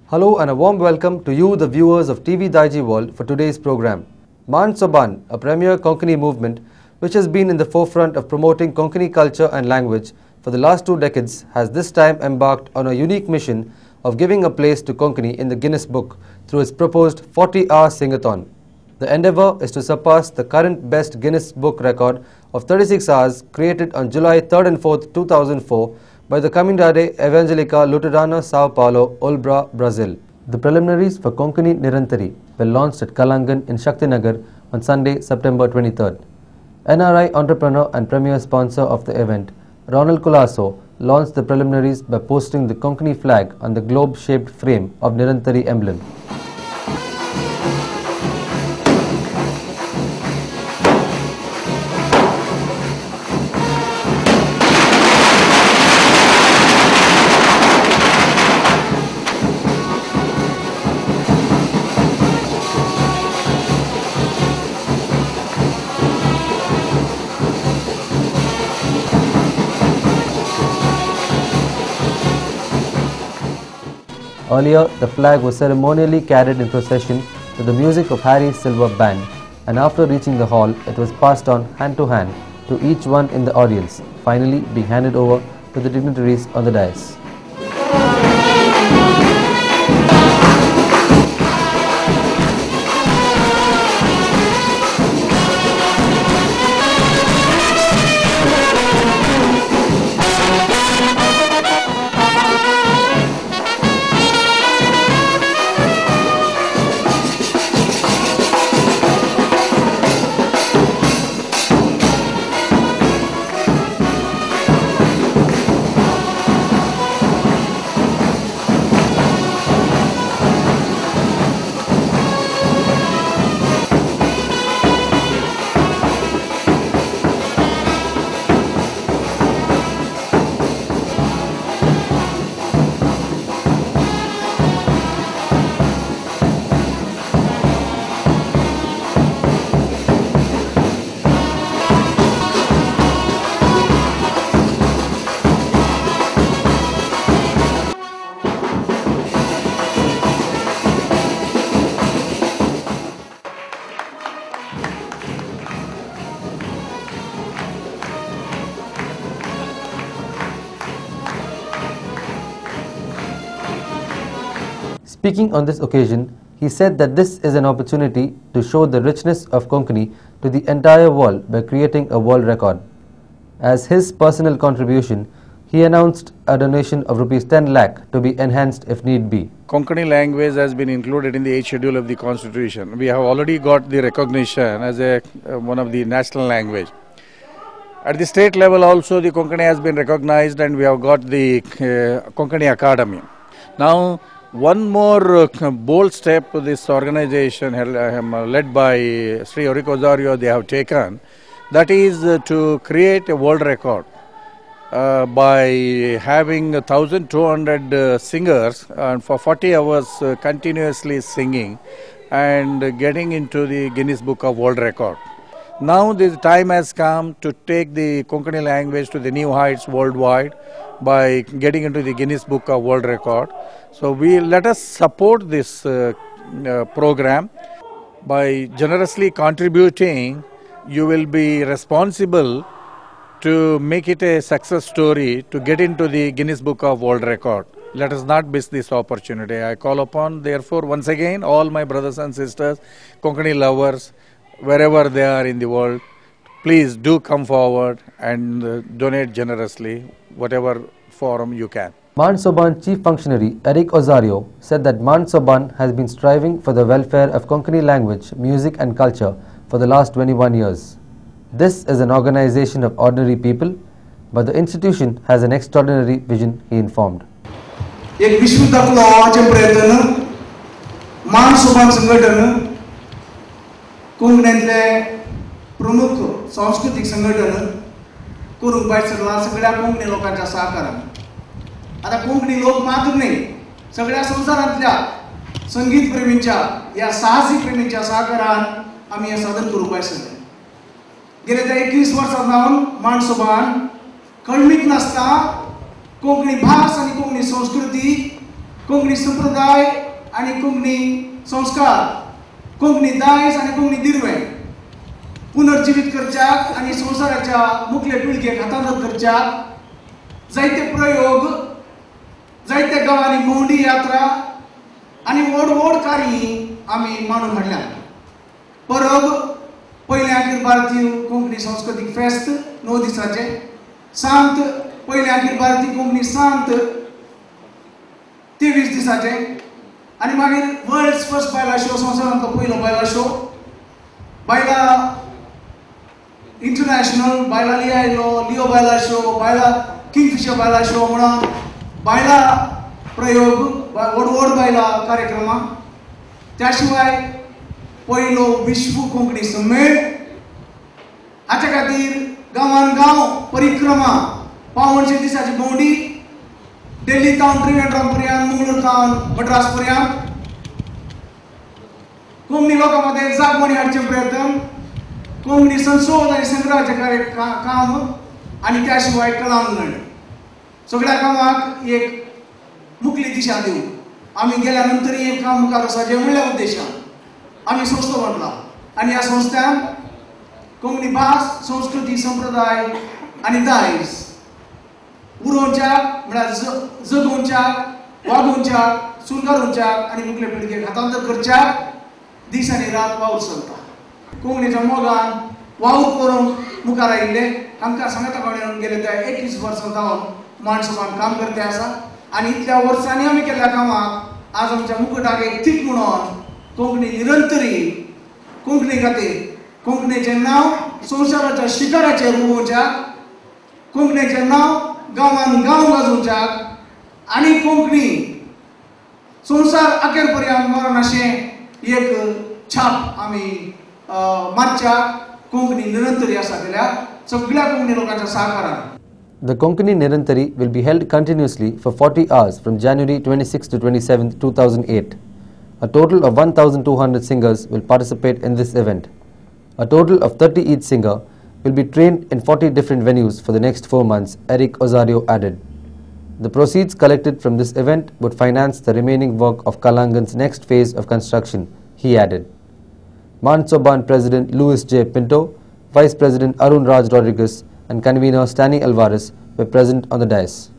Hello and a warm welcome to you, the viewers of TV Daijiworld, for today's program. Man Soban, a premier Konkani movement which has been in the forefront of promoting Konkani culture and language for the last 2 decades, has this time embarked on a unique mission of giving a place to Konkani in the Guinness Book through its proposed 40-hour sing-a-thon. The endeavour is to surpass the current best Guinness Book record of 36 hours created on July 3rd and 4th, 2004 by the Comunidade Evangelica Luterana Sao Paulo, Olbra, Brazil. The preliminaries for Konkani Nirantari were launched at Kalaangann in Shaktinagar on Sunday, September 23rd. NRI entrepreneur and premier sponsor of the event, Ronald Colasso, launched the preliminaries by posting the Konkani flag on the globe-shaped frame of Nirantari emblem. Earlier, the flag was ceremonially carried in procession to the music of Harry's Silver Band, and after reaching the hall, it was passed on hand to hand to each one in the audience, finally being handed over to the dignitaries on the dais. Speaking on this occasion, he said that this is an opportunity to show the richness of Konkani to the entire world by creating a world record. As his personal contribution, he announced a donation of Rs 10 lakh to be enhanced if need be. Konkani language has been included in the 8th schedule of the Constitution. We have already got the recognition as one of the national language. At the state level also, the Konkani has been recognized, and we have got the Konkani Academy. Now, one more bold step this organization led by Sri Eric Osario they have taken, that is to create a world record by having 1,200 singers and for 40 hours continuously singing and getting into the Guinness Book of World Record. Now the time has come to take the Konkani language to the new heights worldwide by getting into the Guinness Book of World Record. So let us support this program by generously contributing. You will be responsible to make it a success story to get into the Guinness Book of World Record. Let us not miss this opportunity. I call upon, therefore, once again, all my brothers and sisters, Konkani lovers, wherever they are in the world, please do come forward and donate generously, whatever forum you can. Man Soban Chief Functionary Eric Osario said that Man Soban has been striving for the welfare of Konkani language, music and culture for the last 21 years. This is an organization of ordinary people, but the institution has an extraordinary vision, he informed. एक विश्वतकलो प्रयत्न मान सोबान संघटन कोंकणीतले प्रमुख सांस्कृतिक संघटन करूंक bye सगळ्या कोंकणी लोकांच्या सहकारान आता कोंकणी लोक मात्र नाही सगळ्या संवसारांतल्या संगीत प्रेमींच्या या साहसी प्रेमींच्या सहकारान आम्ही हे सादर करूंक बाय गेल्या त्या 21 वर्सांत मान सोबान कळमीत नासता कोंकणी भास आणि कोंकणी संस्कृती कोंकणी संप्रदाय आणि कोंकणी संस्कार, कोंकणी दायज आणि कोंकणी दिरवे पुनर्जीवित करच्याक आणि संवसाराच्या मुखेल पिळगेक हातांत करच्याक जायते प्रयोग, जायत्या गांवांनी भोंवडी यात्रा आणि व्हड व्हड कार्य आमी मांडून हाडल्या. परब पयले अखिल भारतीय कोंकणी सांस्कृतिक फेस्त 9 दिसाचे, सांत पयले अखिल भारतीय कोंकणी सांत 23 दिसाचे आणि मागीर वर्ल्ड फर्स्ट बायला शो, संवसारांतलो पयलो बायला शो, बायला इंटरनॅशनल, बायला लिओ बायला शो, बायला किंगफिशर बायला शो म्हणून बायला प्रयोग, व्हड व्हड बायला कार्यक्रम. त्या शिवाय पयलो विश्व कोंकणी सम्मेळ. हाच्या खातीर गांवान गांव परिक्रमा, 55 दिसाची भोंवडी, दिल्ली तावन त्रिवेंद्रम पर्यंत, मंगळूर तावन मद्रास पर्यंत कोंकणी लोकांमध्ये जागवणी हाडचे प्रयत्न, कोंकणी संशोधन आणि संग्रहाचे काम आणि त्या शिवाय कलांगण. सगळ्या कामाक एक मुखली दिशा दिवं. आम्ही गेल्यानंतर एक काम मुखार आसा जे म्हणल्या उद्देशान आम्ही संस्था बांदला आणि ह्या संस्थान कोंकणी भास, संस्कृती, संप्रदाय आणि दायज उरोवच्याक म्हळ्यार जगोवच्याक, वागोवच्याक, सुलगारोवच्याक आणि मुखेल पिळगेक हातांत करच्याक दीस आनी रात वावर चलता. कोंकणीच्या मोगान वावर करूंक मुखार आयिल्ले आमकां सांगता कडेन गेले त्या 21 वर्सां जावन माणसोबान काम करते आसा आणि इतल्या वर्सांनी आमी केल्ल्या कामाक आज आमच्या मुकुटाक एक थीक म्हणून कोंकणी निरंतरी कोंकणी खातीर कोंकणीचें नांव संवसाराच्या शिखराचेर उबोवच्याक, कोंकणीचें नांव गांवान गांव गाजोवच्याक आणि कोंकणी संवसार अखेर पर्यंत मरण अशें एक छाप आमी मारच्याक कोंकणी निरंतरी आसा जाल्यार सगळ्या कोंकणी लोकांच्या सहकारान. The Konkani Nirantari will be held continuously for 40 hours from January 26 to 27, 2008. A total of 1,200 singers will participate in this event. A total of 30 each singer will be trained in 40 different venues for the next 4 months, Eric Osario added. The proceeds collected from this event would finance the remaining work of Kalangann's next phase of construction, he added. Mansoban President Luis J. Pinto, Vice President Arun Raj Rodriguez and convener Stanley Alvarez were present on the dais.